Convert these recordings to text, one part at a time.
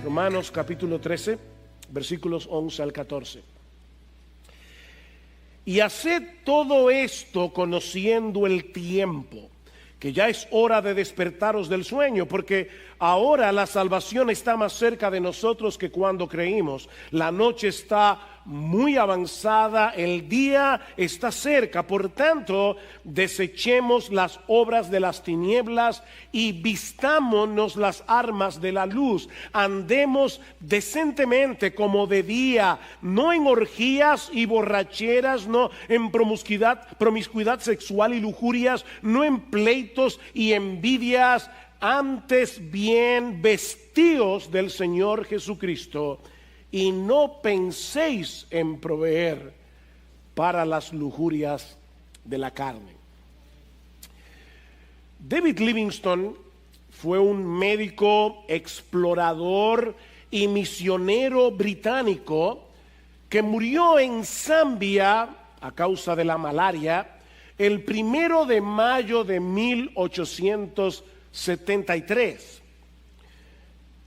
Romanos capítulo 13, versículos 11 al 14. Y haced todo esto conociendo el tiempo, que ya es hora de despertaros del sueño, porque ahora la salvación está más cerca de nosotros que cuando creímos. La noche está muy avanzada, el día está cerca. Por tanto, desechemos las obras de las tinieblas y vistámonos las armas de la luz. Andemos decentemente como de día, no en orgías y borracheras, no en promiscuidad sexual y lujurias, no en pleitos y envidias, antes bien vestíos del Señor Jesucristo y no penséis en proveer para las lujurias de la carne. David Livingstone fue un médico, explorador y misionero británico que murió en Zambia a causa de la malaria el 1 de mayo de 1873.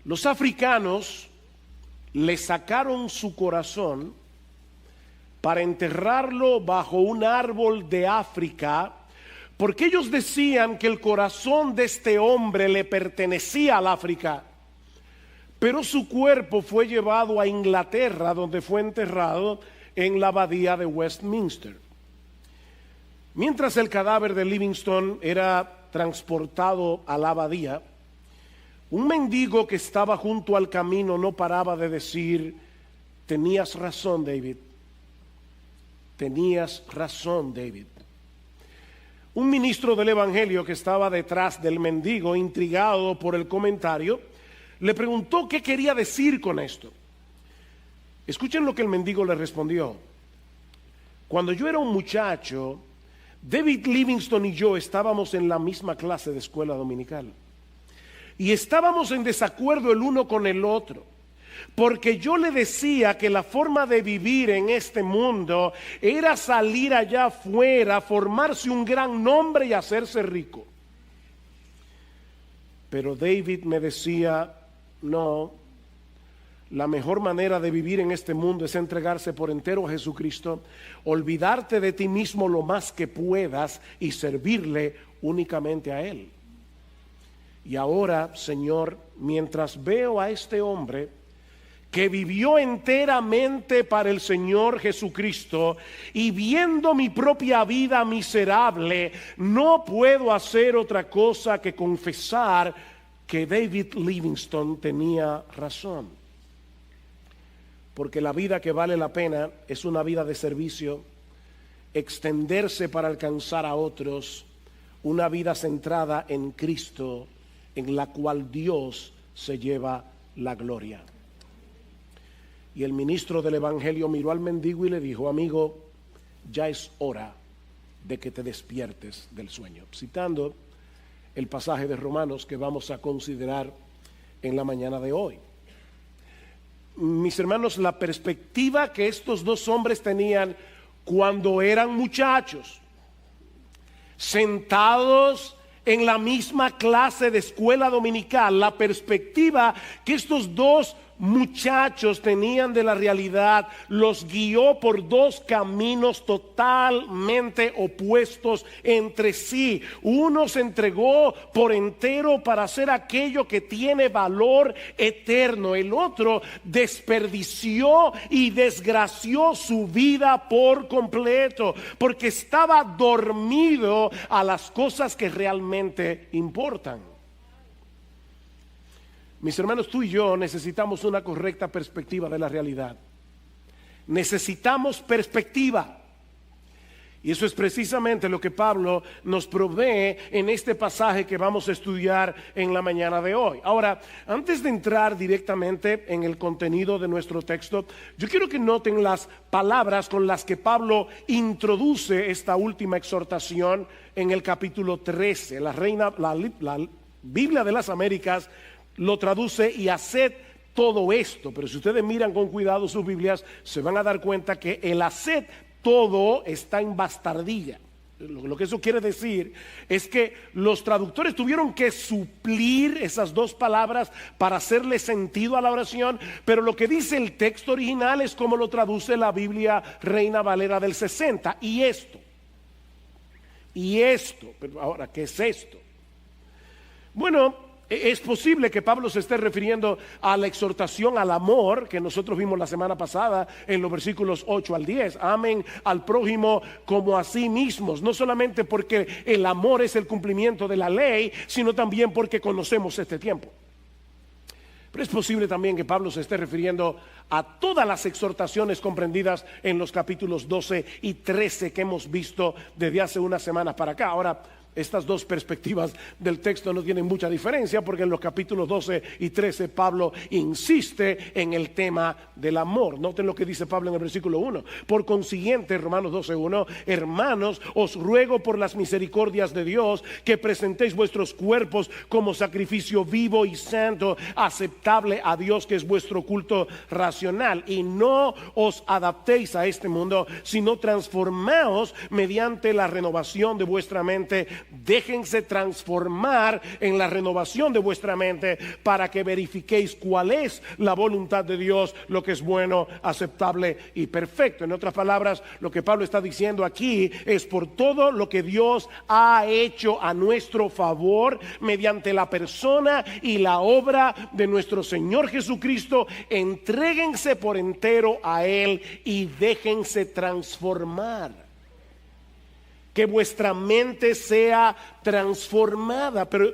Los africanos le sacaron su corazón para enterrarlo bajo un árbol de África, porque ellos decían que el corazón de este hombre le pertenecía al África, pero su cuerpo fue llevado a Inglaterra, donde fue enterrado en la abadía de Westminster. Mientras el cadáver de Livingstone era transportado a la abadía, un mendigo que estaba junto al camino no paraba de decir: tenías razón, David. Tenías razón, David. Un ministro del evangelio que estaba detrás del mendigo, intrigado por el comentario, le preguntó qué quería decir con esto. Escuchen lo que el mendigo le respondió: cuando yo era un muchacho, David Livingstone y yo estábamos en la misma clase de escuela dominical. Y estábamos en desacuerdo el uno con el otro, porque yo le decía que la forma de vivir en este mundo era salir allá afuera, formarse un gran nombre y hacerse rico. Pero David me decía: no, la mejor manera de vivir en este mundo es entregarse por entero a Jesucristo, olvidarte de ti mismo lo más que puedas y servirle únicamente a Él. Y ahora, Señor, mientras veo a este hombre que vivió enteramente para el Señor Jesucristo y viendo mi propia vida miserable, no puedo hacer otra cosa que confesar que David Livingstone tenía razón. Porque la vida que vale la pena es una vida de servicio, extenderse para alcanzar a otros, una vida centrada en Cristo, en la cual Dios se lleva la gloria. Y el ministro del evangelio miró al mendigo y le dijo: amigo, ya es hora de que te despiertes del sueño. Citando el pasaje de Romanos que vamos a considerar en la mañana de hoy. Mis hermanos, la perspectiva que estos dos hombres tenían cuando eran muchachos, sentados en la misma clase de escuela dominical, la perspectiva que estos dos muchachos tenían de la realidad los guió por dos caminos totalmente opuestos entre sí. Uno se entregó por entero para hacer aquello que tiene valor eterno. El otro desperdició y desgració su vida por completo, porque estaba dormido a las cosas que realmente importan. Mis hermanos, tú y yo necesitamos una correcta perspectiva de la realidad. Necesitamos perspectiva. Y eso es precisamente lo que Pablo nos provee en este pasaje que vamos a estudiar en la mañana de hoy. Ahora, antes de entrar directamente en el contenido de nuestro texto, yo quiero que noten las palabras con las que Pablo introduce esta última exhortación en el capítulo 13. La Biblia de las Américas lo traduce: y haced todo esto. Pero si ustedes miran con cuidado sus Biblias, se van a dar cuenta que el haced todo está en bastardilla. Lo que eso quiere decir es que los traductores tuvieron que suplir esas dos palabras para hacerle sentido a la oración, pero lo que dice el texto original es como lo traduce la Biblia Reina Valera del 60. Y esto, pero ahora, ¿qué es esto? Bueno, es posible que Pablo se esté refiriendo a la exhortación al amor que nosotros vimos la semana pasada en los versículos 8 al 10. Amen al prójimo como a sí mismos, no solamente porque el amor es el cumplimiento de la ley, sino también porque conocemos este tiempo. Pero es posible también que Pablo se esté refiriendo a todas las exhortaciones comprendidas en los capítulos 12 y 13 que hemos visto desde hace unas semanas para acá. Ahora, estas dos perspectivas del texto no tienen mucha diferencia, porque en los capítulos 12 y 13 Pablo insiste en el tema del amor. Noten lo que dice Pablo en el versículo 1. Por consiguiente, Romanos 12:1, hermanos, os ruego por las misericordias de Dios que presentéis vuestros cuerpos como sacrificio vivo y santo, aceptable a Dios, que es vuestro culto racional. Y no os adaptéis a este mundo, sino transformaos mediante la renovación de vuestra mente. Déjense transformar en la renovación de vuestra mente para que verifiquéis cuál es la voluntad de Dios, lo que es bueno, aceptable y perfecto. En otras palabras, lo que Pablo está diciendo aquí es por todo lo que Dios ha hecho a nuestro favor mediante la persona y la obra de nuestro Señor Jesucristo. Entréguense por entero a Él y déjense transformar. Que vuestra mente sea transformada. Pero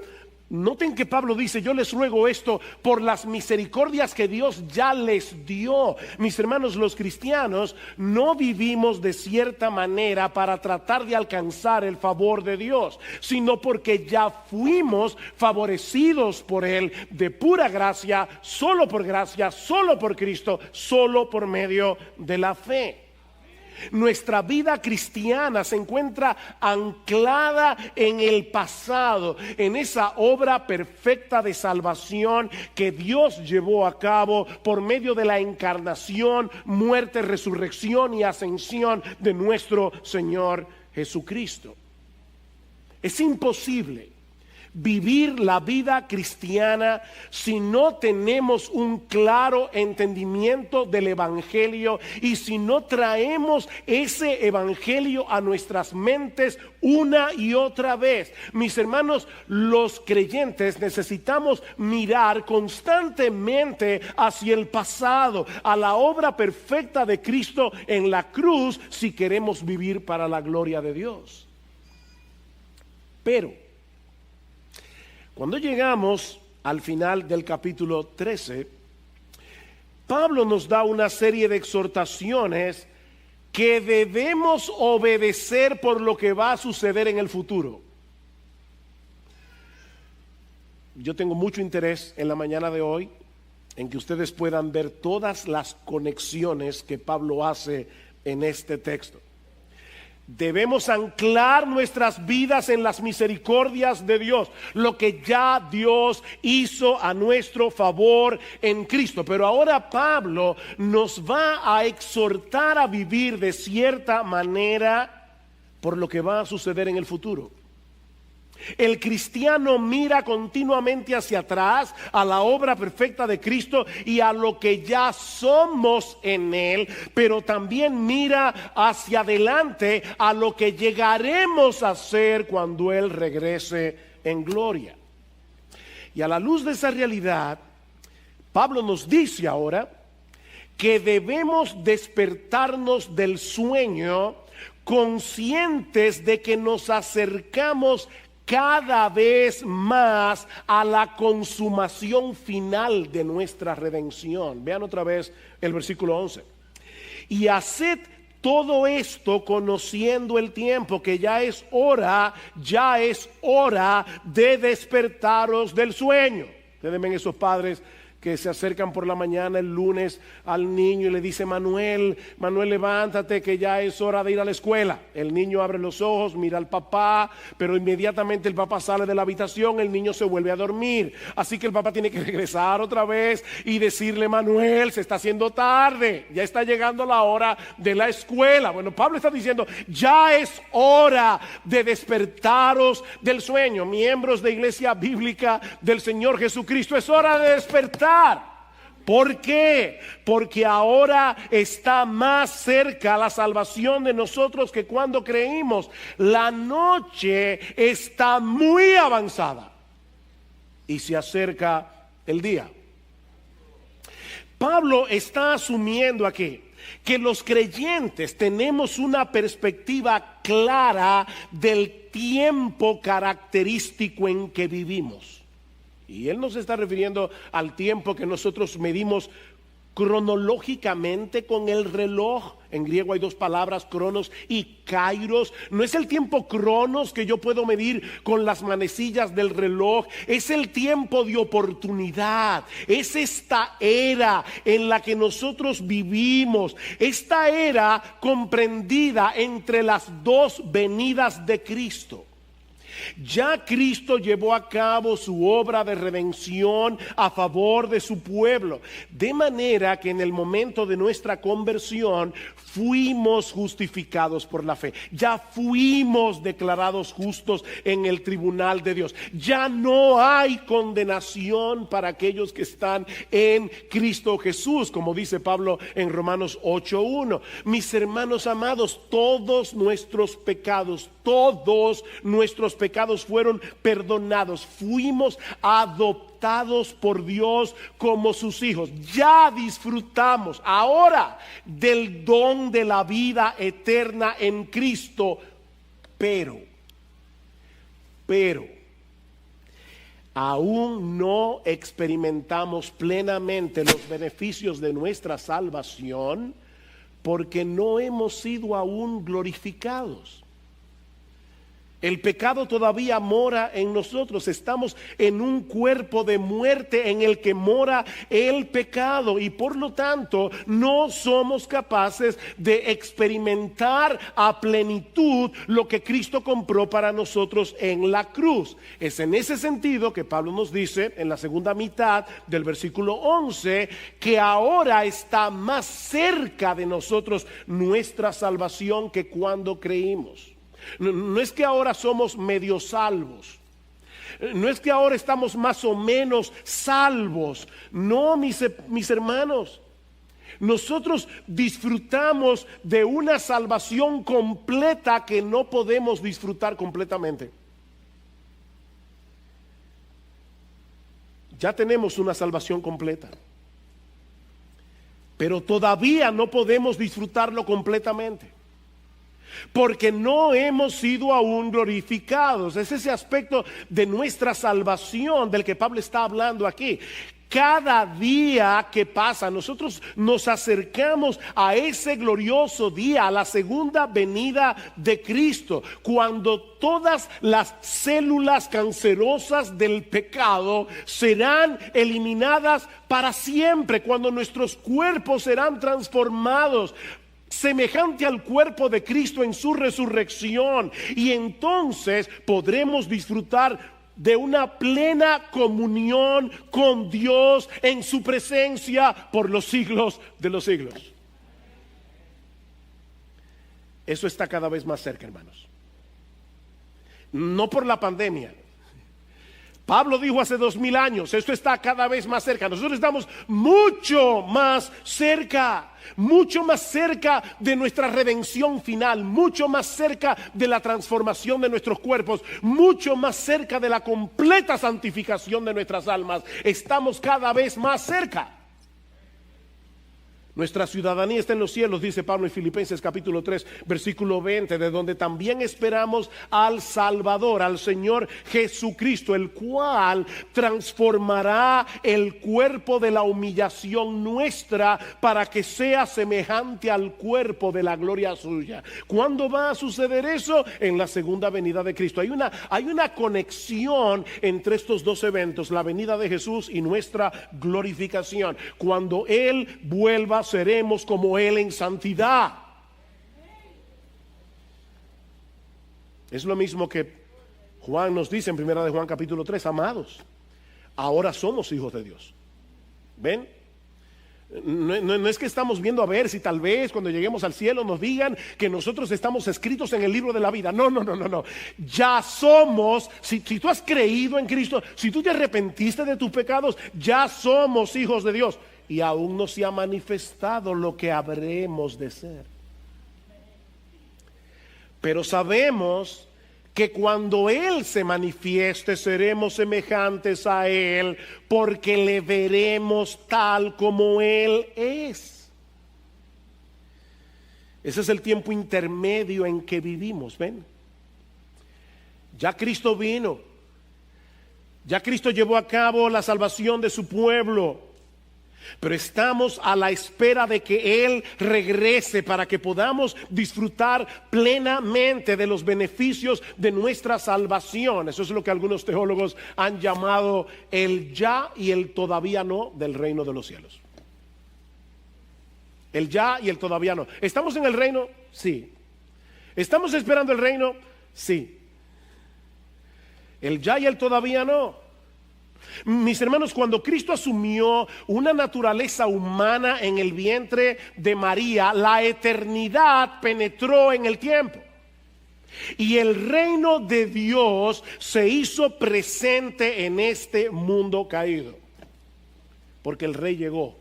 noten que Pablo dice: yo les ruego esto por las misericordias que Dios ya les dio. Mis hermanos, los cristianos no vivimos de cierta manera para tratar de alcanzar el favor de Dios, sino porque ya fuimos favorecidos por Él de pura gracia, solo por Cristo, solo por medio de la fe. Nuestra vida cristiana se encuentra anclada en el pasado, en esa obra perfecta de salvación que Dios llevó a cabo por medio de la encarnación, muerte, resurrección y ascensión de nuestro Señor Jesucristo. Es imposible vivir la vida cristiana si no tenemos un claro entendimiento del evangelio y si no traemos ese evangelio a nuestras mentes una y otra vez. Mis hermanos, los creyentes necesitamos mirar constantemente hacia el pasado, a la obra perfecta de Cristo en la cruz, si queremos vivir para la gloria de Dios. Pero cuando llegamos al final del capítulo 13, Pablo nos da una serie de exhortaciones que debemos obedecer por lo que va a suceder en el futuro. Yo tengo mucho interés en la mañana de hoy en que ustedes puedan ver todas las conexiones que Pablo hace en este texto. Debemos anclar nuestras vidas en las misericordias de Dios, lo que ya Dios hizo a nuestro favor en Cristo. Pero ahora Pablo nos va a exhortar a vivir de cierta manera por lo que va a suceder en el futuro. El cristiano mira continuamente hacia atrás a la obra perfecta de Cristo y a lo que ya somos en Él, pero también mira hacia adelante a lo que llegaremos a ser cuando Él regrese en gloria. Y a la luz de esa realidad, Pablo nos dice ahora que debemos despertarnos del sueño conscientes de que nos acercamos cada vez más a la consumación final de nuestra redención. Vean otra vez el versículo 11. Y haced todo esto conociendo el tiempo, que ya es hora de despertaros del sueño. Ustedes ven esos padres que se acercan por la mañana el lunes al niño y le dice: Manuel, levántate que ya es hora de ir a la escuela. El niño abre los ojos, mira al papá, pero inmediatamente el papá sale de la habitación, el niño se vuelve a dormir. Así que el papá tiene que regresar otra vez y decirle: Manuel, se está haciendo tarde, ya está llegando la hora de la escuela. Bueno, Pablo está diciendo: ya es hora de despertaros del sueño. Miembros de Iglesia Bíblica del Señor Jesucristo, es hora de despertar. ¿Por qué? Porque ahora está más cerca la salvación de nosotros que cuando creímos. La noche está muy avanzada y se acerca el día. Pablo está asumiendo aquí que los creyentes tenemos una perspectiva clara del tiempo característico en que vivimos. Y él no se está refiriendo al tiempo que nosotros medimos cronológicamente con el reloj. En griego hay dos palabras, cronos y kairos. No es el tiempo cronos que yo puedo medir con las manecillas del reloj. Es el tiempo de oportunidad. Es esta era en la que nosotros vivimos. Esta era comprendida entre las dos venidas de Cristo. Ya Cristo llevó a cabo su obra de redención a favor de su pueblo, de manera que en el momento de nuestra conversión fuimos justificados por la fe. Ya fuimos declarados justos en el tribunal de Dios. Ya no hay condenación para aquellos que están en Cristo Jesús, como dice Pablo en Romanos 8:1. Mis hermanos amados, todos nuestros pecados fueron perdonados. Fuimos adoptados por Dios como sus hijos. Ya disfrutamos ahora del don de la vida eterna en Cristo. Pero aún no experimentamos plenamente los beneficios de nuestra salvación porque no hemos sido aún glorificados. El pecado todavía mora en nosotros. Estamos en un cuerpo de muerte en el que mora el pecado y por lo tanto no somos capaces de experimentar a plenitud lo que Cristo compró para nosotros en la cruz. Es en ese sentido que Pablo nos dice en la segunda mitad del versículo 11 que ahora está más cerca de nosotros nuestra salvación que cuando creímos. No es que ahora somos medio salvos. No es que ahora estamos más o menos salvos. No, mis hermanos. Nosotros disfrutamos de una salvación completa que no podemos disfrutar completamente. Ya tenemos una salvación completa, pero todavía no podemos disfrutarlo completamente. Porque no hemos sido aún glorificados. Es ese aspecto de nuestra salvación del que Pablo está hablando aquí. Cada día que pasa, nosotros nos acercamos a ese glorioso día, a la segunda venida de Cristo, cuando todas las células cancerosas del pecado serán eliminadas para siempre, cuando nuestros cuerpos serán transformados semejante al cuerpo de Cristo en su resurrección, y entonces podremos disfrutar de una plena comunión con Dios en su presencia por los siglos de los siglos. Eso está cada vez más cerca, hermanos. No por la pandemia. Pablo dijo hace 2000 años, esto está cada vez más cerca. Nosotros estamos mucho más cerca de nuestra redención final, mucho más cerca de la transformación de nuestros cuerpos, mucho más cerca de la completa santificación de nuestras almas. Estamos cada vez más cerca. Nuestra ciudadanía está en los cielos, dice Pablo en Filipenses capítulo 3, versículo 20, de donde también esperamos al Salvador, al Señor Jesucristo, el cual transformará el cuerpo de la humillación nuestra para que sea semejante al cuerpo de la gloria suya. ¿Cuándo va a suceder eso? En la segunda venida de Cristo. Hay una conexión entre estos dos eventos, la venida de Jesús y nuestra glorificación. Cuando Él vuelva, seremos como Él en santidad. Es lo mismo que Juan nos dice en primera de Juan capítulo 3, amados, ahora somos hijos de Dios. ¿Ven? No es que estamos viendo a ver si tal vez cuando lleguemos al cielo nos digan que nosotros estamos escritos en el libro de la vida. No. Ya somos, si tú has creído en Cristo, si tú te arrepentiste de tus pecados, ya somos hijos de Dios. Y aún no se ha manifestado lo que habremos de ser. Pero sabemos que cuando Él se manifieste seremos semejantes a Él, porque le veremos tal como Él es. Ese es el tiempo intermedio en que vivimos, ¿ven? Ya Cristo vino, ya Cristo llevó a cabo la salvación de su pueblo. Pero estamos a la espera de que Él regrese para que podamos disfrutar plenamente de los beneficios de nuestra salvación. Eso es lo que algunos teólogos han llamado el ya y el todavía no del reino de los cielos. El ya y el todavía no. ¿Estamos en el reino? Sí. ¿Estamos esperando el reino? Sí. El ya y el todavía no. Mis hermanos, cuando Cristo asumió una naturaleza humana en el vientre de María, la eternidad penetró en el tiempo. Y el reino de Dios se hizo presente en este mundo caído. Porque el Rey llegó.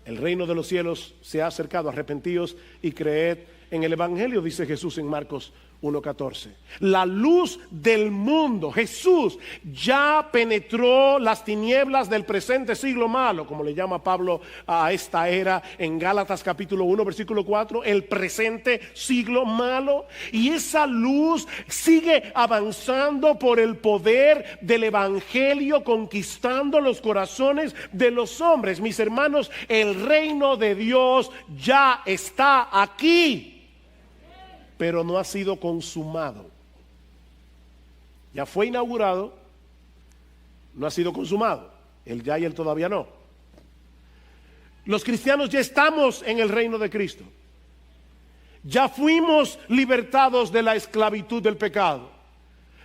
El reino de los cielos se ha acercado. Arrepentíos y creed en el Evangelio, dice Jesús en Marcos 1:14. La luz del mundo, Jesús, ya penetró las tinieblas del presente siglo malo, como le llama Pablo a esta era en Gálatas capítulo 1 versículo 4, el presente siglo malo. Y esa luz sigue avanzando por el poder del Evangelio, conquistando los corazones de los hombres. Mis hermanos, el reino de Dios ya está aquí, pero no ha sido consumado. Ya fue inaugurado, no ha sido consumado. El ya y el todavía no. Los cristianos ya estamos en el reino de Cristo. Ya fuimos libertados de la esclavitud del pecado.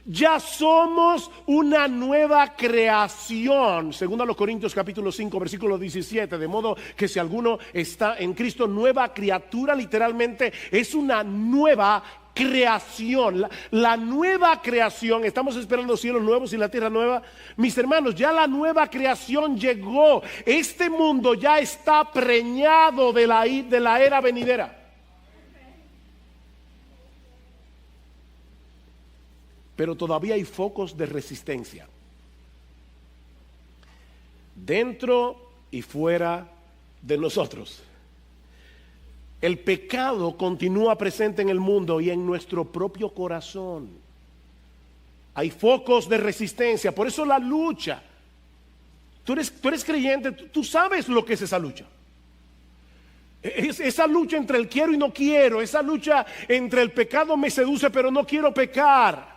Ya somos una nueva creación, según a los Corintios capítulo 5 versículo 17, de modo que si alguno está en Cristo, nueva criatura literalmente es una nueva creación. La nueva creación, estamos esperando cielos nuevos y la tierra nueva. Mis hermanos, ya la nueva creación llegó. Este mundo ya está preñado de la era venidera. Pero todavía hay focos de resistencia dentro y fuera de nosotros. El pecado continúa presente en el mundo y en nuestro propio corazón. Hay focos de resistencia, por eso la lucha. Tú eres creyente, tú sabes lo que es esa lucha. Esa lucha entre el quiero y no quiero, esa lucha entre el pecado me seduce pero no quiero pecar.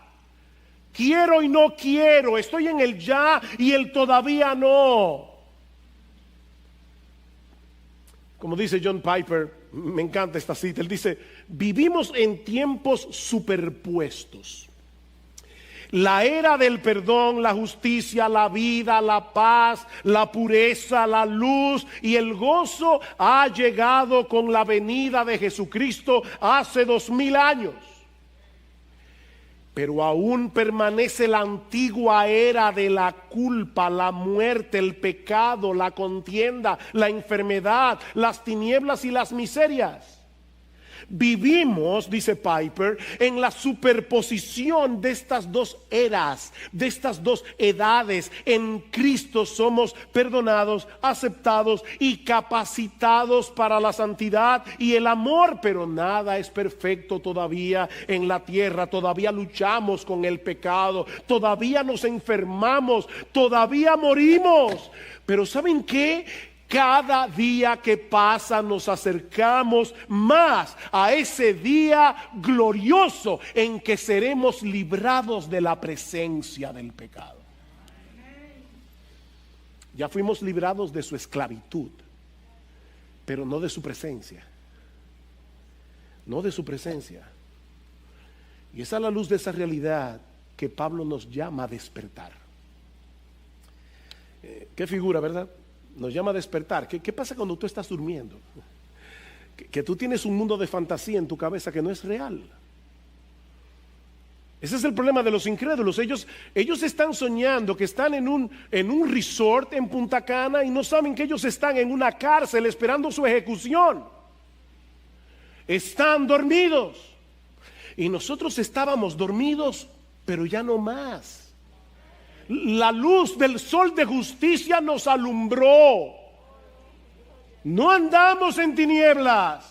Quiero y no quiero, estoy en el ya y el todavía no. Como dice John Piper, me encanta esta cita, él dice: vivimos en tiempos superpuestos. La era del perdón, la justicia, la vida, la paz, la pureza, la luz y el gozo ha llegado con la venida de Jesucristo hace 2000 años. Pero aún permanece la antigua era de la culpa, la muerte, el pecado, la contienda, la enfermedad, las tinieblas y las miserias. Vivimos, dice Piper, en la superposición de estas dos eras, de estas dos edades. En Cristo somos perdonados, aceptados y capacitados para la santidad y el amor, pero nada es perfecto todavía en la tierra. Todavía luchamos con el pecado, todavía nos enfermamos, todavía morimos. Pero ¿saben qué? Cada día que pasa nos acercamos más a ese día glorioso en que seremos librados de la presencia del pecado. Ya fuimos librados de su esclavitud, pero no de su presencia. No de su presencia. Y es a la luz de esa realidad que Pablo nos llama a despertar. Qué figura, ¿verdad? Nos llama a despertar. ¿Qué pasa cuando tú estás durmiendo? Que tú tienes un mundo de fantasía en tu cabeza que no es real. Ese es el problema de los incrédulos. Ellos están soñando que están en un resort en Punta Cana y no saben que ellos están en una cárcel esperando su ejecución. Están dormidos. Y nosotros estábamos dormidos, pero ya no más. La luz del sol de justicia nos alumbró. No andamos en tinieblas.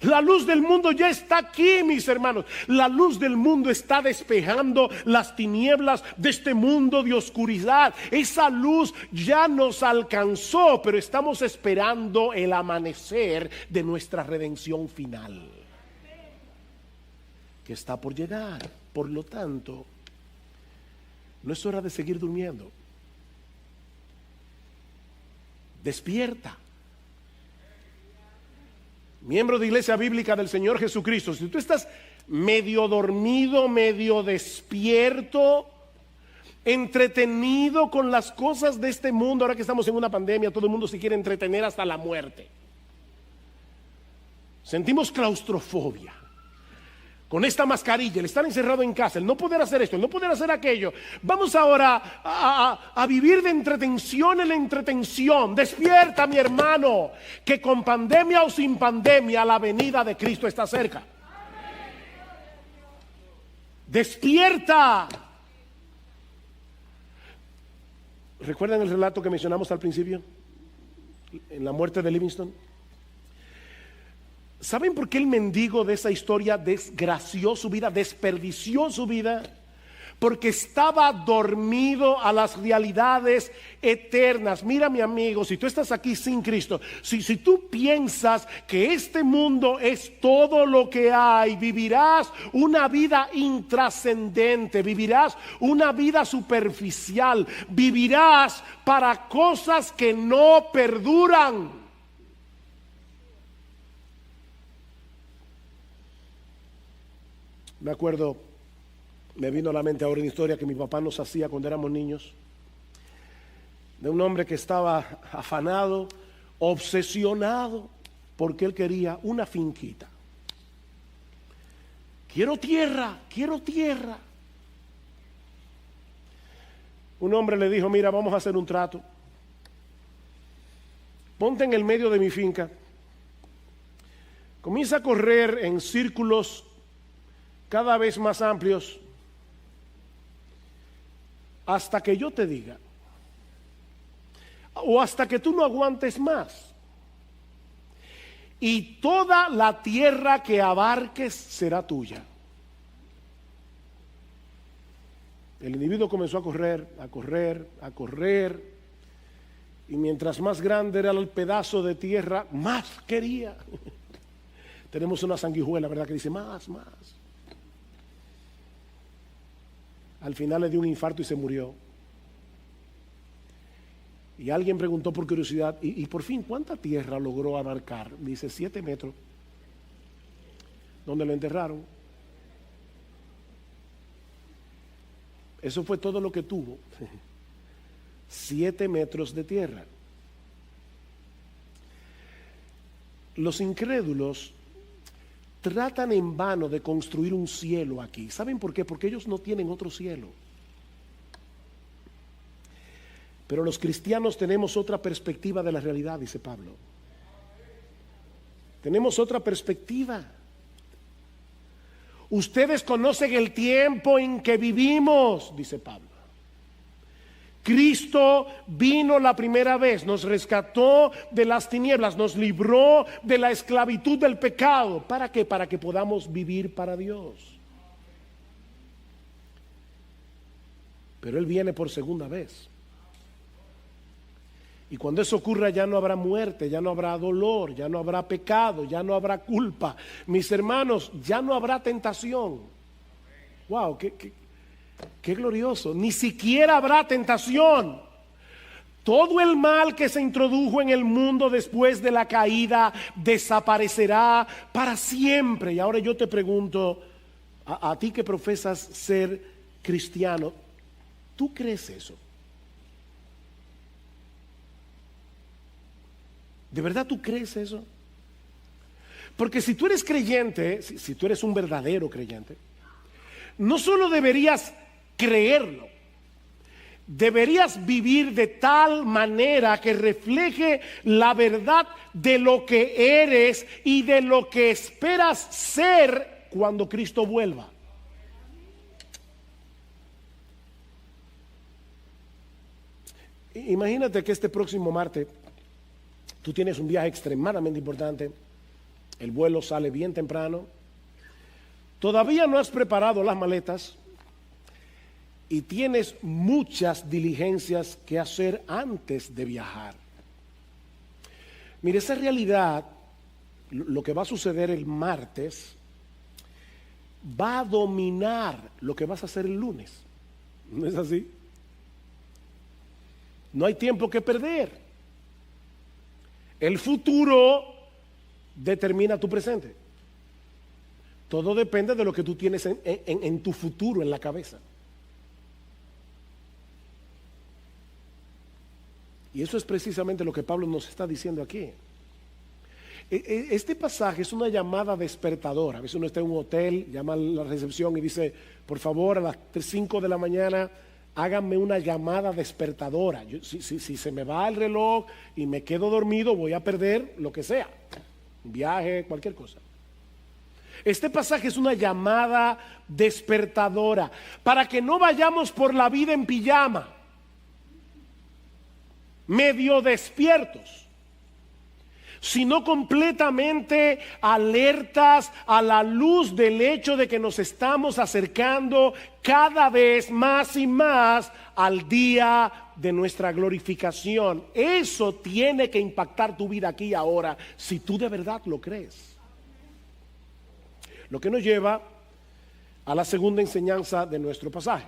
La luz del mundo ya está aquí, mis hermanos. La luz del mundo está despejando las tinieblas de este mundo de oscuridad. Esa luz ya nos alcanzó, pero estamos esperando el amanecer de nuestra redención final, que está por llegar. Por lo tanto, no es hora de seguir durmiendo. Despierta. Miembro de Iglesia Bíblica del Señor Jesucristo, si tú estás medio dormido, medio despierto, entretenido con las cosas de este mundo, ahora que estamos en una pandemia, todo el mundo se quiere entretener hasta la muerte. Sentimos claustrofobia con esta mascarilla, el estar encerrado en casa, el no poder hacer esto, el no poder hacer aquello. Vamos ahora a vivir de entretención en la entretención. Despierta, mi hermano, que con pandemia o sin pandemia la venida de Cristo está cerca. Despierta. ¿Recuerdan el relato que mencionamos al principio? En la muerte de Livingstone. ¿Saben por qué el mendigo de esa historia desgració su vida, desperdició su vida? Porque estaba dormido a las realidades eternas. Mira, mi amigo, si tú estás aquí sin Cristo, si tú piensas que este mundo es todo lo que hay, vivirás una vida intrascendente, vivirás una vida superficial, vivirás para cosas que no perduran. Me acuerdo, me vino a la mente ahora una historia que mi papá nos hacía cuando éramos niños, de un hombre que estaba afanado, obsesionado, porque él quería una finquita. Quiero tierra, quiero tierra. Un hombre le dijo, mira, vamos a hacer un trato. Ponte en el medio de mi finca. Comienza a correr en círculos cada vez más amplios hasta que yo te diga, o hasta que tú no aguantes más, y toda la tierra que abarques será tuya. El individuo comenzó a correr, a correr, a correr, y mientras más grande era el pedazo de tierra, más quería. Tenemos una sanguijuela, ¿verdad?, que dice más. Al final le dio un infarto y se murió. Y alguien preguntó por curiosidad, y por fin, ¿cuánta tierra logró abarcar? Dice 7 metros. ¿Dónde lo enterraron? Eso fue todo lo que tuvo. 7 metros de tierra. Los incrédulos tratan en vano de construir un cielo aquí. ¿Saben por qué? Porque ellos no tienen otro cielo. Pero los cristianos tenemos otra perspectiva de la realidad, dice Pablo. tenemos otra perspectiva. Ustedes conocen el tiempo en que vivimos, dice Pablo. Cristo vino la primera vez, nos rescató de las tinieblas, nos libró de la esclavitud del pecado. ¿Para qué? Para que podamos vivir para Dios. Pero Él viene por segunda vez. Y cuando eso ocurra ya no habrá muerte, ya no habrá dolor, ya no habrá pecado, ya no habrá culpa. Mis hermanos, ya no habrá tentación. Wow, qué glorioso. Ni siquiera habrá tentación. Todo el mal que se introdujo en el mundo después de la caída desaparecerá para siempre. Y ahora yo te pregunto, a ti que profesas ser cristiano, ¿tú crees eso? ¿De verdad tú crees eso? Porque si tú eres creyente, si tú eres un verdadero creyente, no solo deberías creerlo, deberías vivir de tal manera que refleje la verdad de lo que eres y de lo que esperas ser cuando Cristo vuelva. Imagínate que este próximo martes tú tienes un viaje extremadamente importante, el vuelo sale bien temprano, todavía no has preparado las maletas y tienes muchas diligencias que hacer antes de viajar. Mire, esa realidad, lo que va a suceder el martes, va a dominar lo que vas a hacer el lunes. ¿No es así? No hay tiempo que perder. El futuro determina tu presente. Todo depende de lo que tú tienes en tu futuro, en la cabeza. Y eso es precisamente lo que Pablo nos está diciendo aquí. Este pasaje es una llamada despertadora. A veces uno está en un hotel, llama a la recepción y dice, por favor, a las 5 de la mañana, háganme una llamada despertadora. Si se me va el reloj y me quedo dormido, voy a perder lo que sea. Un viaje, cualquier cosa. Este pasaje es una llamada despertadora para que no vayamos por la vida en pijama, medio despiertos, sino completamente alertas a la luz del hecho de que nos estamos acercando cada vez más y más al día de nuestra glorificación. Eso tiene que impactar tu vida aquí y ahora, si tú de verdad lo crees. Lo que nos lleva a la segunda enseñanza de nuestro pasaje.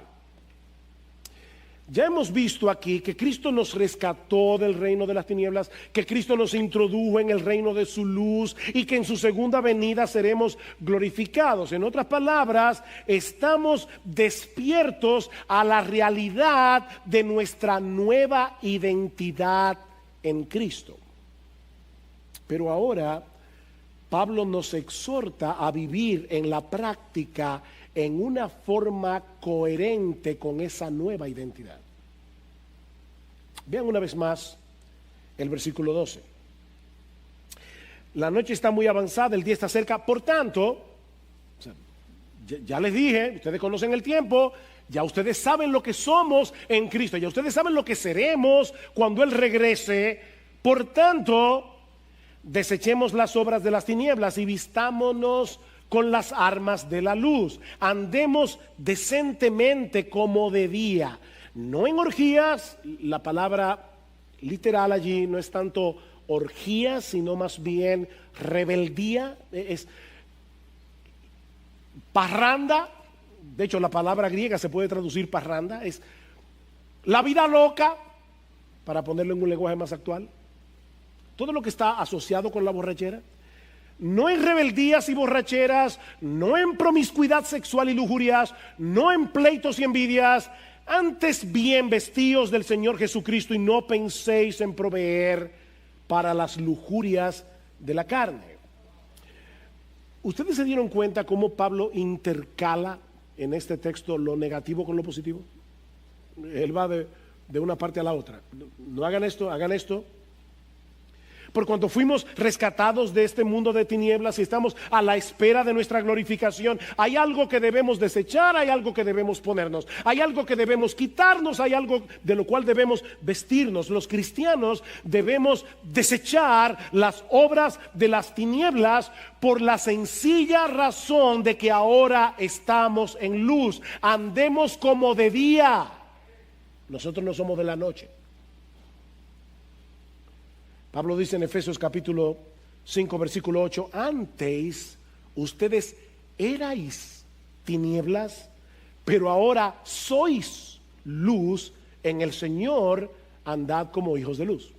Ya hemos visto aquí que Cristo nos rescató del reino de las tinieblas, que Cristo nos introdujo en el reino de su luz y que en su segunda venida seremos glorificados. En otras palabras, estamos despiertos a la realidad de nuestra nueva identidad en Cristo. Pero ahora Pablo nos exhorta a vivir en la práctica en una forma coherente con esa nueva identidad. Vean una vez más el versículo 12. La noche está muy avanzada, el día está cerca, por tanto, ya les dije, ustedes conocen el tiempo, ya ustedes saben lo que somos en Cristo, ya ustedes saben lo que seremos cuando Él regrese. Por tanto, desechemos las obras de las tinieblas y vistámonos con las armas de la luz. Andemos decentemente como de día, no en orgías. La palabra literal allí no es tanto orgía, sino más bien rebeldía, es parranda. De hecho, la palabra griega se puede traducir parranda, es la vida loca, para ponerlo en un lenguaje más actual. Todo lo que está asociado con la borrachera. No en rebeldías y borracheras, no en promiscuidad sexual y lujurias, no en pleitos y envidias, antes bien vestíos del Señor Jesucristo y no penséis en proveer para las lujurias de la carne. ¿Ustedes se dieron cuenta cómo Pablo intercala en este texto lo negativo con lo positivo? Él va de una parte a la otra. No hagan esto, hagan esto. Por cuanto fuimos rescatados de este mundo de tinieblas y estamos a la espera de nuestra glorificación, hay algo que debemos desechar, hay algo que debemos ponernos, hay algo que debemos quitarnos, hay algo de lo cual debemos vestirnos. Los cristianos debemos desechar las obras de las tinieblas por la sencilla razón de que ahora estamos en luz. Andemos como de día. Nosotros no somos de la noche. Pablo dice en Efesios capítulo 5 versículo 8: antes ustedes erais tinieblas, pero ahora sois luz en el Señor, andad como hijos de luz.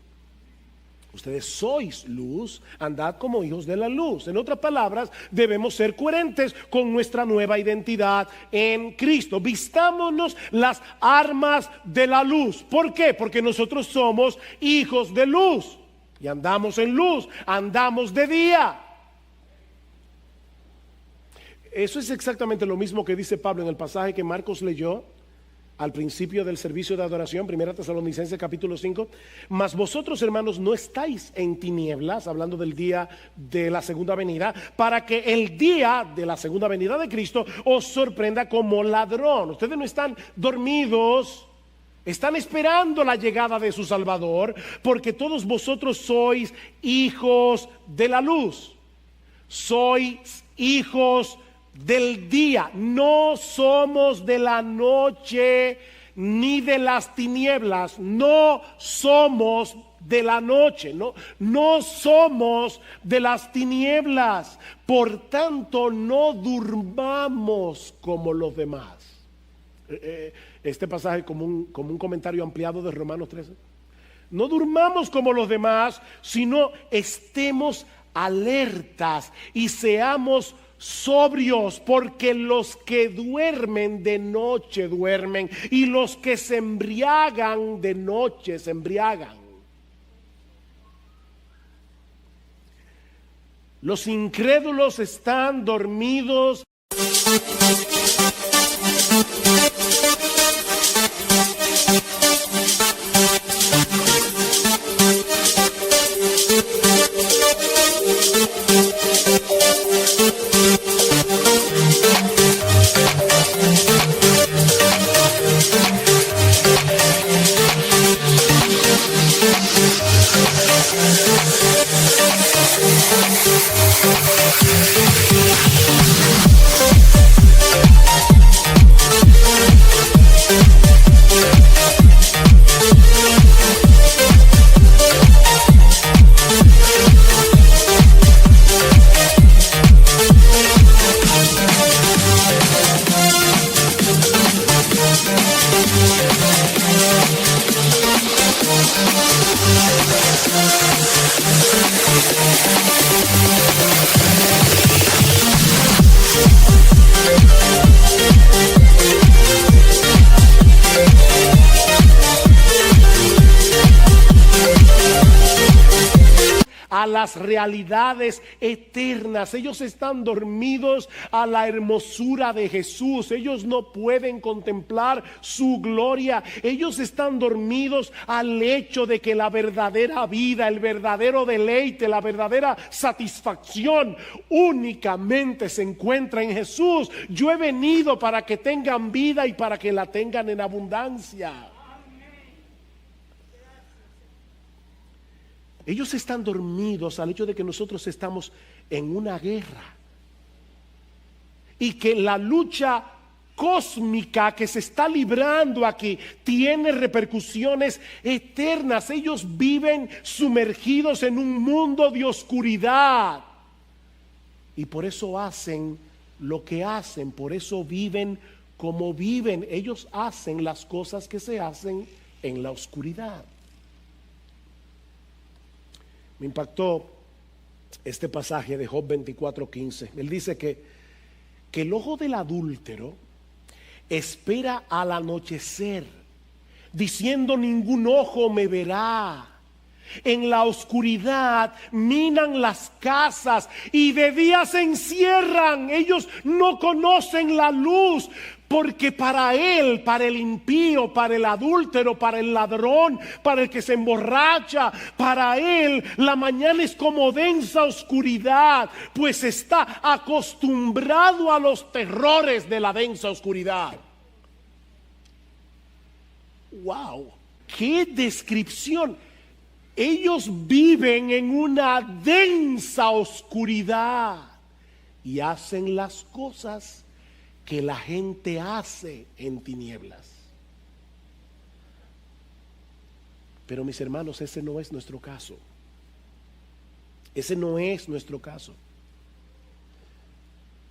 Ustedes sois luz, andad como hijos de la luz. En otras palabras, debemos ser coherentes con nuestra nueva identidad en Cristo. Vistámonos las armas de la luz. ¿Por qué? Porque nosotros somos hijos de luz. Y andamos en luz, andamos de día. Eso es exactamente lo mismo que dice Pablo en el pasaje que Marcos leyó al principio del servicio de adoración, 1 Tesalonicenses capítulo 5. Mas vosotros, hermanos, no estáis en tinieblas, hablando del día de la segunda venida, para que el día de la segunda venida de Cristo os sorprenda como ladrón. Ustedes no están dormidos, están esperando la llegada de su Salvador, porque todos vosotros sois hijos de la luz, sois hijos del día. No somos de la noche ni de las tinieblas. No somos de la noche, no somos de las tinieblas. Por tanto, no durmamos como los demás. Este pasaje como un comentario ampliado de Romanos 13. No durmamos como los demás, sino estemos alertas y seamos sobrios, porque los que duermen de noche duermen, y los que se embriagan de noche se embriagan. Los incrédulos están dormidos. A las realidades eternas. Ellos están dormidos a la hermosura de Jesús. Ellos no pueden contemplar su gloria. Ellos están dormidos al hecho de que la verdadera vida, el verdadero deleite, la verdadera satisfacción únicamente se encuentra en Jesús. Yo he venido para que tengan vida y para que la tengan en abundancia. Ellos están dormidos al hecho de que nosotros estamos en una guerra y que la lucha cósmica que se está librando aquí tiene repercusiones eternas. Ellos viven sumergidos en un mundo de oscuridad y por eso hacen lo que hacen, por eso viven como viven. Ellos hacen las cosas que se hacen en la oscuridad. Me impactó este pasaje de Job 24:15. Él dice que el ojo del adúltero espera al anochecer, diciendo: ningún ojo me verá. En la oscuridad minan las casas y de día se encierran. Ellos no conocen la luz. Porque para él, para el impío, para el adúltero, para el ladrón, para el que se emborracha, para él la mañana es como densa oscuridad, pues está acostumbrado a los terrores de la densa oscuridad. ¡Wow! ¡Qué descripción! Ellos viven en una densa oscuridad y hacen las cosas que la gente hace en tinieblas. Pero mis hermanos, ese no es nuestro caso. Ese no es nuestro caso.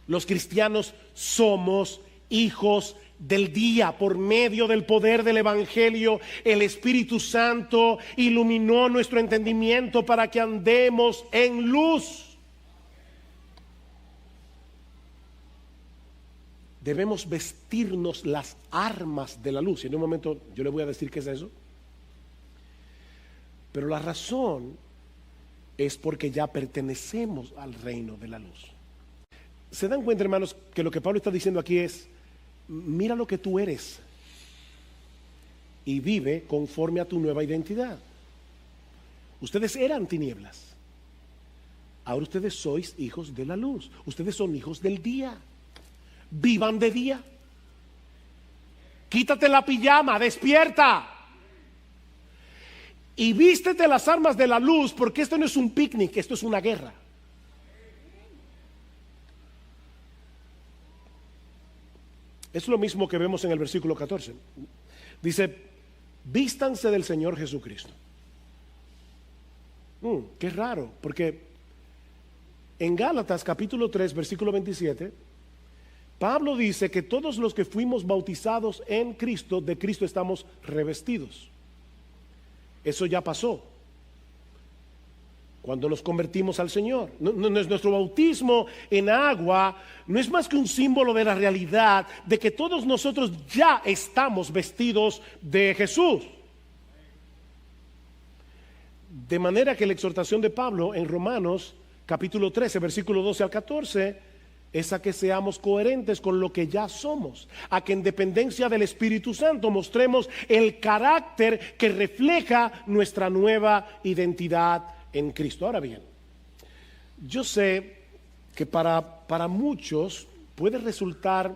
Los cristianos somos hijos del día. Por medio del poder del Evangelio, el Espíritu Santo iluminó nuestro entendimiento para que andemos en luz. Debemos vestirnos las armas de la luz. Y en un momento yo le voy a decir qué es eso. Pero la razón es porque ya pertenecemos al reino de la luz. ¿Se dan cuenta, hermanos, que lo que Pablo está diciendo aquí es: mira lo que tú eres y vive conforme a tu nueva identidad? Ustedes eran tinieblas. Ahora ustedes sois hijos de la luz. Ustedes son hijos del día. Vivan de día. Quítate la pijama, despierta. Y vístete las armas de la luz, porque esto no es un picnic, esto es una guerra. Es lo mismo que vemos en el versículo 14. Dice: vístanse del Señor Jesucristo. Qué raro, porque en Gálatas capítulo 3 versículo 27 Pablo dice que todos los que fuimos bautizados en Cristo, de Cristo estamos revestidos. Eso ya pasó cuando nos convertimos al Señor. Nuestro bautismo en agua no es más que un símbolo de la realidad de que todos nosotros ya estamos vestidos de Jesús. De manera que la exhortación de Pablo en Romanos capítulo 13 versículo 12 al 14 es a que seamos coherentes con lo que ya somos, a que en dependencia del Espíritu Santo mostremos el carácter que refleja nuestra nueva identidad en Cristo. Ahora bien, yo sé que para muchos puede resultar,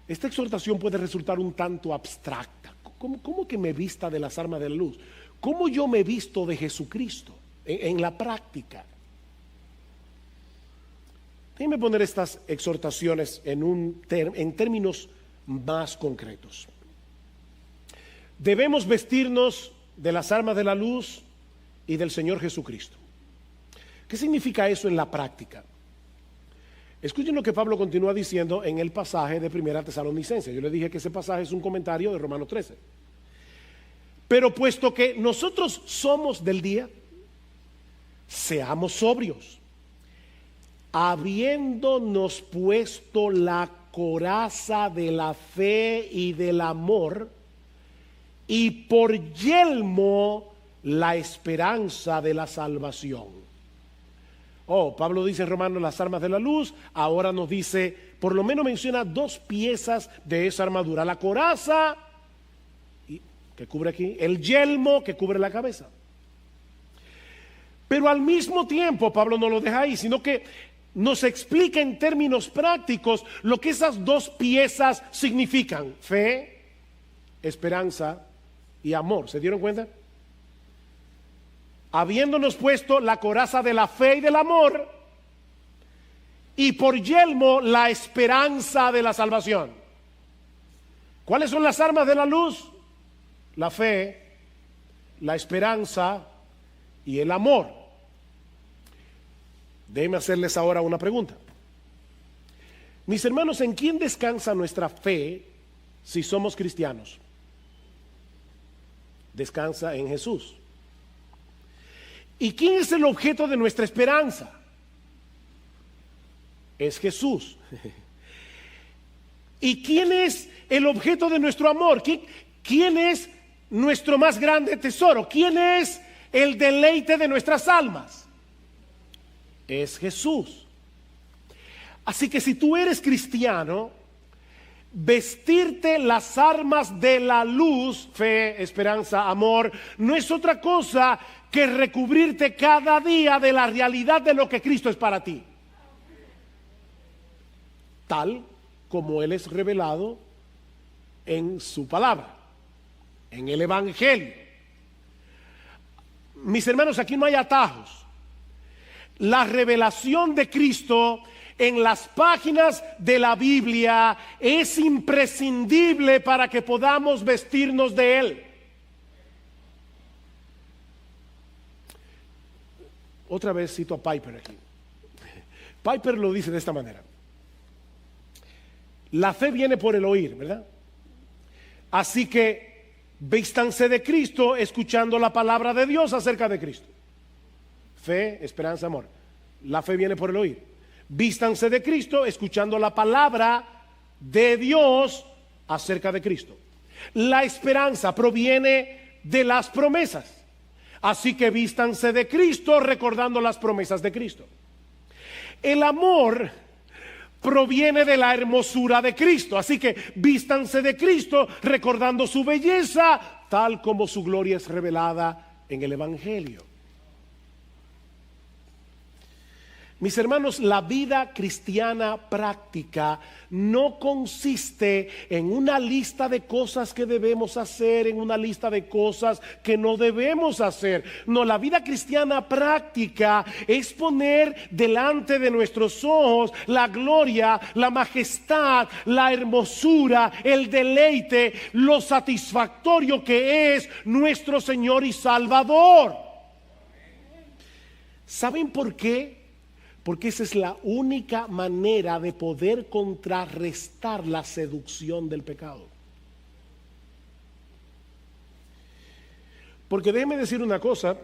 esta exhortación puede resultar un tanto abstracta. ¿Cómo que me vista de las armas de la luz? ¿Cómo yo me visto de Jesucristo en la práctica? Déjenme poner estas exhortaciones en términos más concretos. Debemos vestirnos de las armas de la luz y del Señor Jesucristo. ¿Qué significa eso en la práctica? Escuchen lo que Pablo continúa diciendo en el pasaje de Primera Tesalonicenses. Yo le dije que ese pasaje es un comentario de Romanos 13. Pero puesto que nosotros somos del día, seamos sobrios, habiéndonos puesto la coraza de la fe y del amor, y por yelmo la esperanza de la salvación. Pablo dice en Romanos las armas de la luz. Ahora nos dice, por lo menos menciona dos piezas de esa armadura: la coraza que cubre aquí, el yelmo que cubre la cabeza. Pero al mismo tiempo Pablo no lo deja ahí, sino que nos explica en términos prácticos lo que esas dos piezas significan: fe, esperanza y amor. ¿Se dieron cuenta? Habiéndonos puesto la coraza de la fe y del amor, y por yelmo la esperanza de la salvación. ¿Cuáles son las armas de la luz? La fe, la esperanza y el amor. Déjenme hacerles ahora una pregunta. Mis hermanos, ¿en quién descansa nuestra fe si somos cristianos? Descansa en Jesús. ¿Y quién es el objeto de nuestra esperanza? Es Jesús. ¿Y quién es el objeto de nuestro amor? ¿Quién es nuestro más grande tesoro? ¿Quién es el deleite de nuestras almas? Es Jesús. Así que si tú eres cristiano, vestirte las armas de la luz, fe, esperanza, amor, no es otra cosa que recubrirte cada día de la realidad de lo que Cristo es para ti, tal como Él es revelado en su palabra, en el Evangelio. Mis hermanos, aquí no hay atajos. La revelación de Cristo en las páginas de la Biblia es imprescindible para que podamos vestirnos de Él. Otra vez cito a Piper aquí. Piper lo dice de esta manera: la fe viene por el oír, ¿verdad? Así que vístanse de Cristo escuchando la palabra de Dios acerca de Cristo. Fe, esperanza, amor. La fe viene por el oír. Vístanse de Cristo escuchando la palabra de Dios acerca de Cristo. La esperanza proviene de las promesas. Así que vístanse de Cristo recordando las promesas de Cristo. El amor proviene de la hermosura de Cristo. Así que vístanse de Cristo recordando su belleza, tal como su gloria es revelada en el Evangelio. Mis hermanos, la vida cristiana práctica no consiste en una lista de cosas que debemos hacer, en una lista de cosas que no debemos hacer. No, la vida cristiana práctica es poner delante de nuestros ojos la gloria, la majestad, la hermosura, el deleite, lo satisfactorio que es nuestro Señor y Salvador. ¿Saben por qué? Porque esa es la única manera de poder contrarrestar la seducción del pecado. Porque déjeme decir una cosa,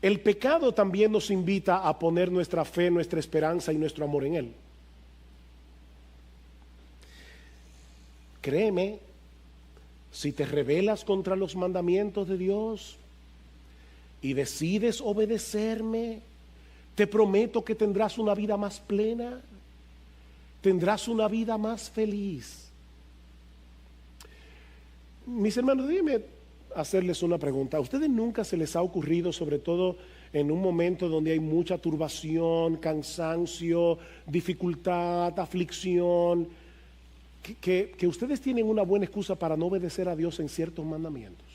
el pecado también nos invita a poner nuestra fe, nuestra esperanza y nuestro amor en Él. Créeme, si te rebelas contra los mandamientos de Dios y decides obedecerme, te prometo que tendrás una vida más plena, tendrás una vida más feliz. Mis hermanos, déjenme hacerles una pregunta. ¿A ustedes nunca se les ha ocurrido, sobre todo en un momento donde hay mucha turbación, cansancio, dificultad, aflicción, que ustedes tienen una buena excusa para no obedecer a Dios en ciertos mandamientos?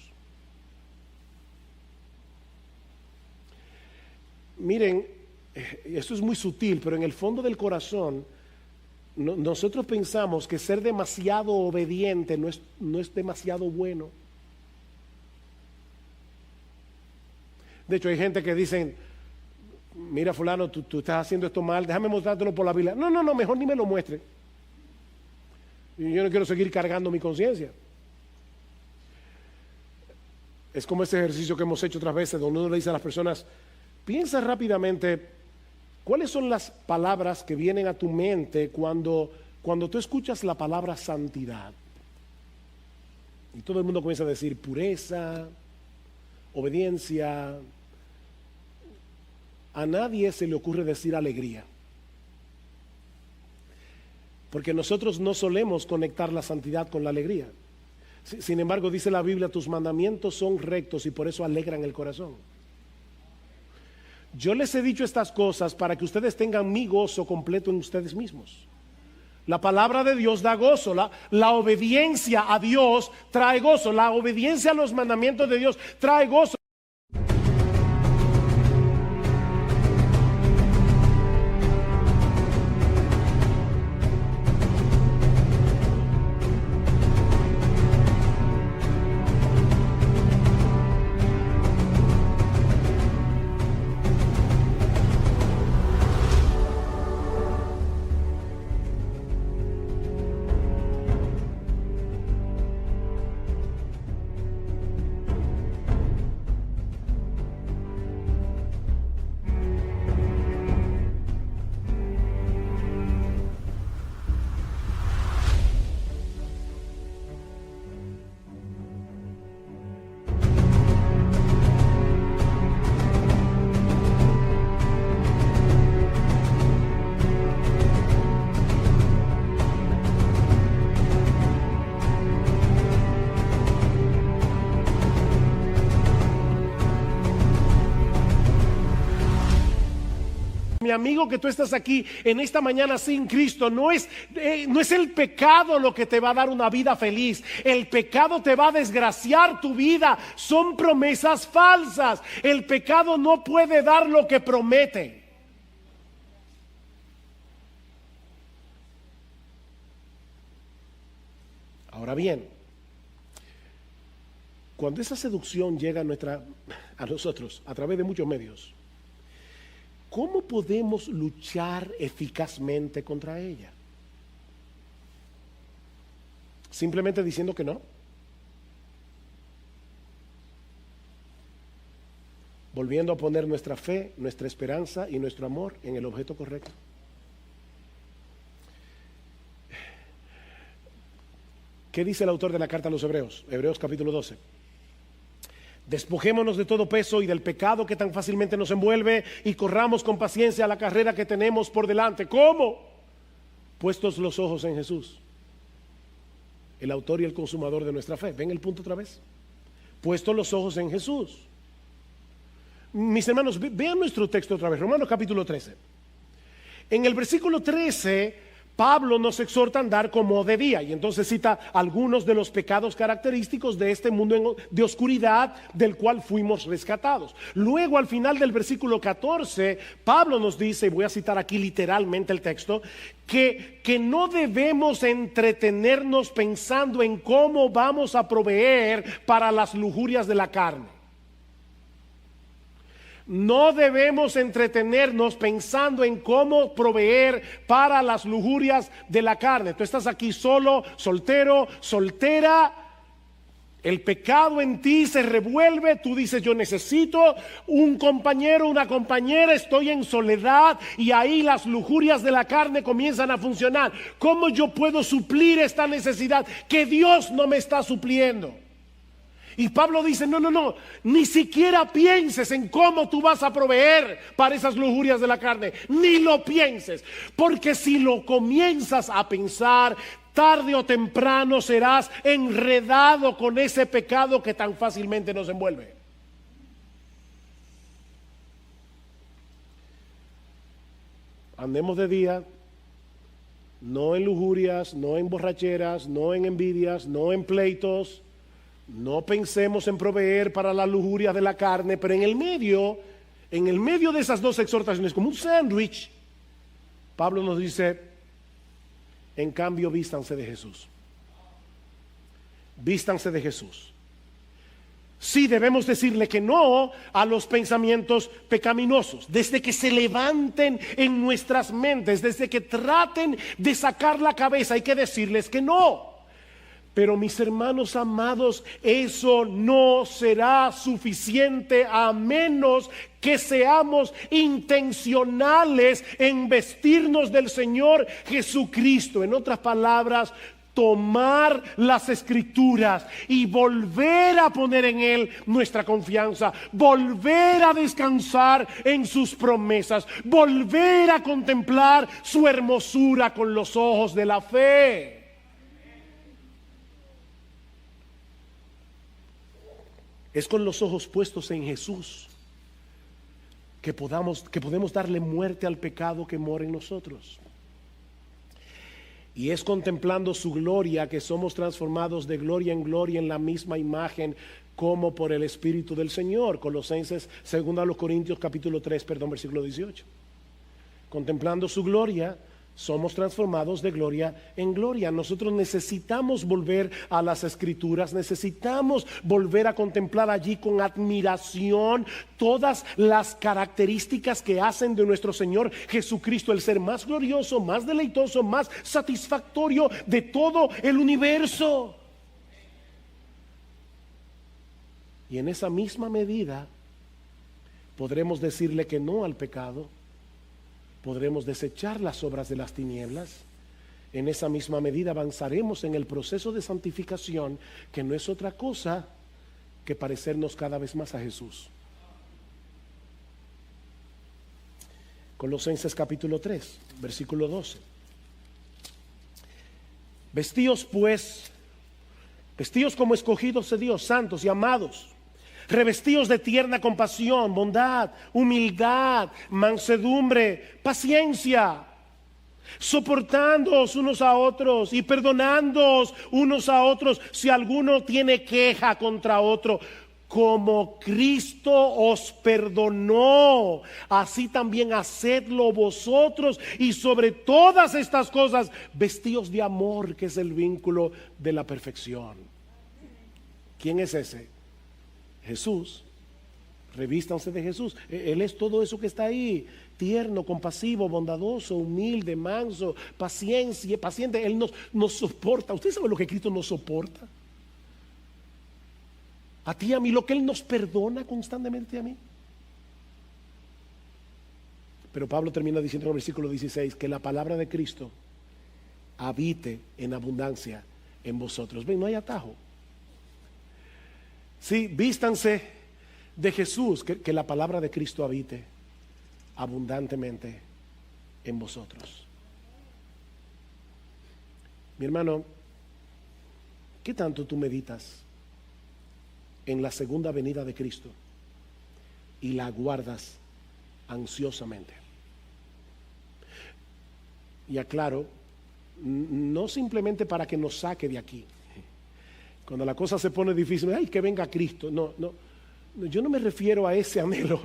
Miren, esto es muy sutil, pero en el fondo del corazón nosotros pensamos que ser demasiado obediente no es demasiado bueno. De hecho, hay gente que dicen: mira, fulano, tú estás haciendo esto mal, déjame mostrártelo por la Biblia. No, mejor ni me lo muestre. Yo no quiero seguir cargando mi conciencia. Es como ese ejercicio que hemos hecho otras veces, donde uno le dice a las personas: piensa rápidamente, ¿cuáles son las palabras que vienen a tu mente cuando tú escuchas la palabra santidad? Y todo el mundo comienza a decir pureza, obediencia. A nadie se le ocurre decir alegría, porque nosotros no solemos conectar la santidad con la alegría. Sin embargo, dice la Biblia: tus mandamientos son rectos y por eso alegran el corazón. Yo les he dicho estas cosas para que ustedes tengan mi gozo completo en ustedes mismos. La palabra de Dios da gozo. La obediencia a Dios trae gozo. La obediencia a los mandamientos de Dios trae gozo. Mi amigo, que tú estás aquí en esta mañana sin Cristo, no es el pecado lo que te va a dar una vida feliz. El pecado te va a desgraciar tu vida. Son promesas falsas. El pecado no puede dar lo que promete. Ahora bien, cuando esa seducción llega a nosotros a través de muchos medios, ¿cómo podemos luchar eficazmente contra ella? ¿Simplemente diciendo que no? Volviendo a poner nuestra fe, nuestra esperanza y nuestro amor en el objeto correcto. ¿Qué dice el autor de la carta a los Hebreos? Hebreos capítulo 12. Despojémonos de todo peso y del pecado que tan fácilmente nos envuelve y corramos con paciencia la carrera que tenemos por delante. ¿Cómo? Puestos los ojos en Jesús, el autor y el consumador de nuestra fe. ¿Ven el punto otra vez? Puestos los ojos en Jesús. Mis hermanos, vean nuestro texto otra vez, Romanos capítulo 13. En el versículo 13, Pablo nos exhorta a andar como de día, y entonces cita algunos de los pecados característicos de este mundo de oscuridad del cual fuimos rescatados. Luego, al final del versículo 14, Pablo nos dice, y voy a citar aquí literalmente el texto, que no debemos entretenernos pensando en cómo vamos a proveer para las lujurias de la carne. No debemos entretenernos pensando en cómo proveer para las lujurias de la carne. Tú estás aquí solo, soltero, soltera. El pecado en ti se revuelve. Tú dices, yo necesito un compañero, una compañera. Estoy en soledad y ahí las lujurias de la carne comienzan a funcionar. ¿Cómo yo puedo suplir esta necesidad que Dios no me está supliendo? Y Pablo dice, no, ni siquiera pienses en cómo tú vas a proveer para esas lujurias de la carne, ni lo pienses, porque si lo comienzas a pensar, tarde o temprano serás enredado con ese pecado que tan fácilmente nos envuelve. Andemos de día, no en lujurias, no en borracheras, no en envidias, no en pleitos. No pensemos en proveer para la lujuria de la carne, pero en el medio de esas dos exhortaciones, como un sándwich, Pablo nos dice, en cambio, vístanse de Jesús. Vístanse de Jesús. Sí, debemos decirle que no a los pensamientos pecaminosos, desde que se levanten en nuestras mentes, desde que traten de sacar la cabeza, hay que decirles que no. Pero mis hermanos amados, eso no será suficiente a menos que seamos intencionales en vestirnos del Señor Jesucristo. En otras palabras, tomar las Escrituras y volver a poner en Él nuestra confianza, volver a descansar en sus promesas, volver a contemplar su hermosura con los ojos de la fe. Es con los ojos puestos en Jesús que podemos darle muerte al pecado que mora en nosotros. Y es contemplando su gloria que somos transformados de gloria en gloria en la misma imagen como por el Espíritu del Señor. Colosenses, 2 Corintios capítulo 3, versículo 18. Contemplando su gloria, somos transformados de gloria en gloria. Nosotros necesitamos volver a las Escrituras, necesitamos volver a contemplar allí con admiración todas las características que hacen de nuestro Señor Jesucristo el ser más glorioso, más deleitoso, más satisfactorio de todo el universo. Y en esa misma medida podremos decirle que no al pecado. Podremos desechar las obras de las tinieblas. En esa misma medida avanzaremos en el proceso de santificación, que no es otra cosa que parecernos cada vez más a Jesús. Colosenses capítulo 3, versículo 12. Vestíos como escogidos de Dios, santos y amados, Revestidos de tierna compasión, bondad, humildad, mansedumbre, paciencia, soportándoos unos a otros y perdonándoos unos a otros si alguno tiene queja contra otro. Como Cristo os perdonó, así también hacedlo vosotros. Y sobre todas estas cosas, vestíos de amor, que es el vínculo de la perfección. ¿Quién es ese? Jesús. Revístanse de Jesús. Él es todo eso que está ahí: tierno, compasivo, bondadoso, humilde, manso, paciente. Él nos soporta. ¿Usted sabe lo que Cristo nos soporta? A ti, a mí, lo que Él nos perdona constantemente a mí. Pero Pablo termina diciendo en el versículo 16 que la palabra de Cristo habite en abundancia en vosotros. Ven, no hay atajo. Sí, vístanse de Jesús, que la palabra de Cristo habite abundantemente en vosotros. Mi hermano, ¿qué tanto tú meditas en la segunda venida de Cristo y la aguardas ansiosamente? Y aclaro, no simplemente para que nos saque de aquí. Cuando la cosa se pone difícil, ¡ay, que venga Cristo! No, yo no me refiero a ese anhelo.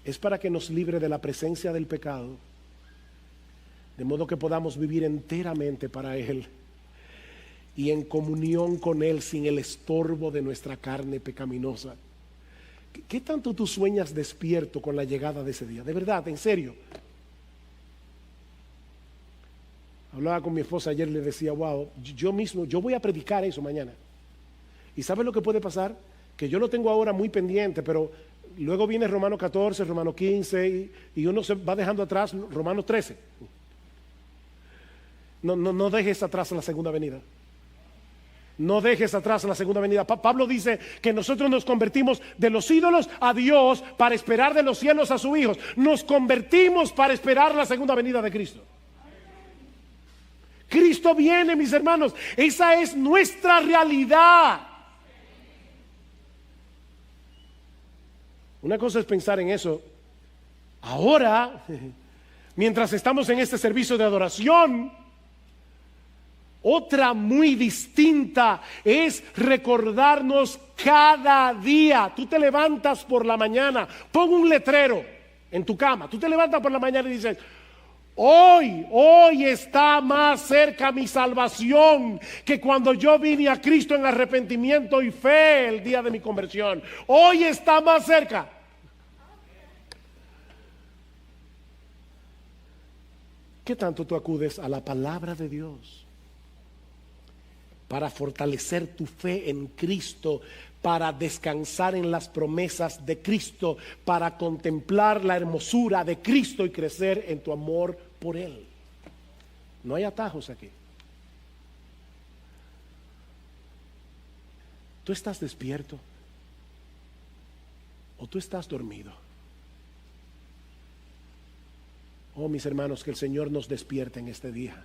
Es para que nos libre de la presencia del pecado, de modo que podamos vivir enteramente para Él y en comunión con Él, sin el estorbo de nuestra carne pecaminosa. ¿Qué tanto tú sueñas despierto con la llegada de ese día? De verdad, en serio. Hablaba con mi esposa ayer y le decía, wow, yo voy a predicar eso mañana. ¿Y sabes lo que puede pasar? Que yo lo tengo ahora muy pendiente, pero luego viene Romanos 14, Romanos 15 y uno se va dejando atrás Romanos 13. No dejes atrás la segunda venida. No dejes atrás la segunda venida. Pablo dice que nosotros nos convertimos de los ídolos a Dios para esperar de los cielos a sus hijos. Nos convertimos para esperar la segunda venida de Cristo. Cristo viene, mis hermanos. Esa es nuestra realidad. Una cosa es pensar en eso ahora, mientras estamos en este servicio de adoración. Otra muy distinta es recordarnos cada día. Tú te levantas por la mañana, pon un letrero en tu cama. Tú te levantas por la mañana y dices, hoy está más cerca mi salvación que cuando yo vine a Cristo en arrepentimiento y fe el día de mi conversión. Hoy está más cerca. ¿Qué tanto tú acudes a la palabra de Dios para fortalecer tu fe en Cristo, para descansar en las promesas de Cristo, para contemplar la hermosura de Cristo y crecer en tu amor por Él? No hay atajos aquí. ¿Tú estás despierto o tú estás dormido? Oh, mis hermanos, que el Señor nos despierte en este día.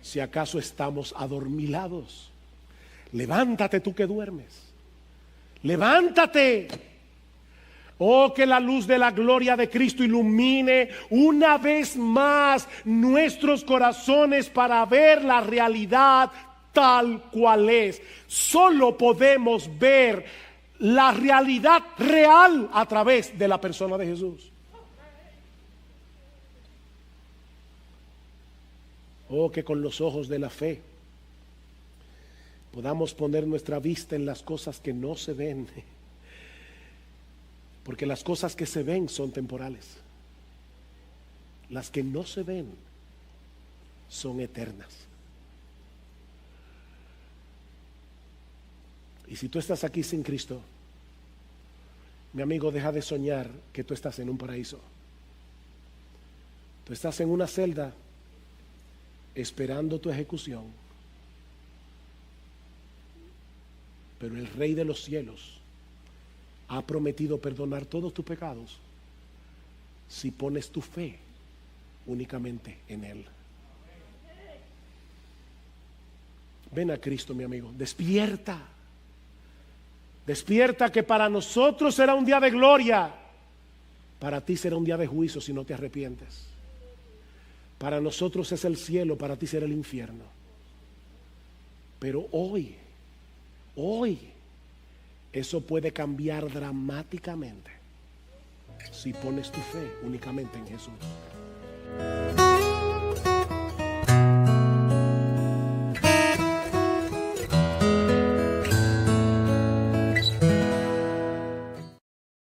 Si acaso estamos adormilados, levántate tú que duermes. Levántate. Oh, que la luz de la gloria de Cristo ilumine una vez más nuestros corazones para ver la realidad tal cual es. Solo podemos ver la realidad real a través de la persona de Jesús. Oh, que con los ojos de la fe podamos poner nuestra vista en las cosas que no se ven, porque las cosas que se ven son temporales. Las que no se ven son eternas. Y si tú estás aquí sin Cristo, mi amigo, deja de soñar que tú estás en un paraíso. Tú estás en una celda esperando tu ejecución, pero el Rey de los cielos ha prometido perdonar todos tus pecados si pones tu fe únicamente en Él. Ven a Cristo, mi amigo, despierta. Despierta, que para nosotros será un día de gloria. Para ti será un día de juicio si no te arrepientes. Para nosotros es el cielo, para ti será el infierno. Pero hoy, eso puede cambiar dramáticamente si pones tu fe únicamente en Jesús.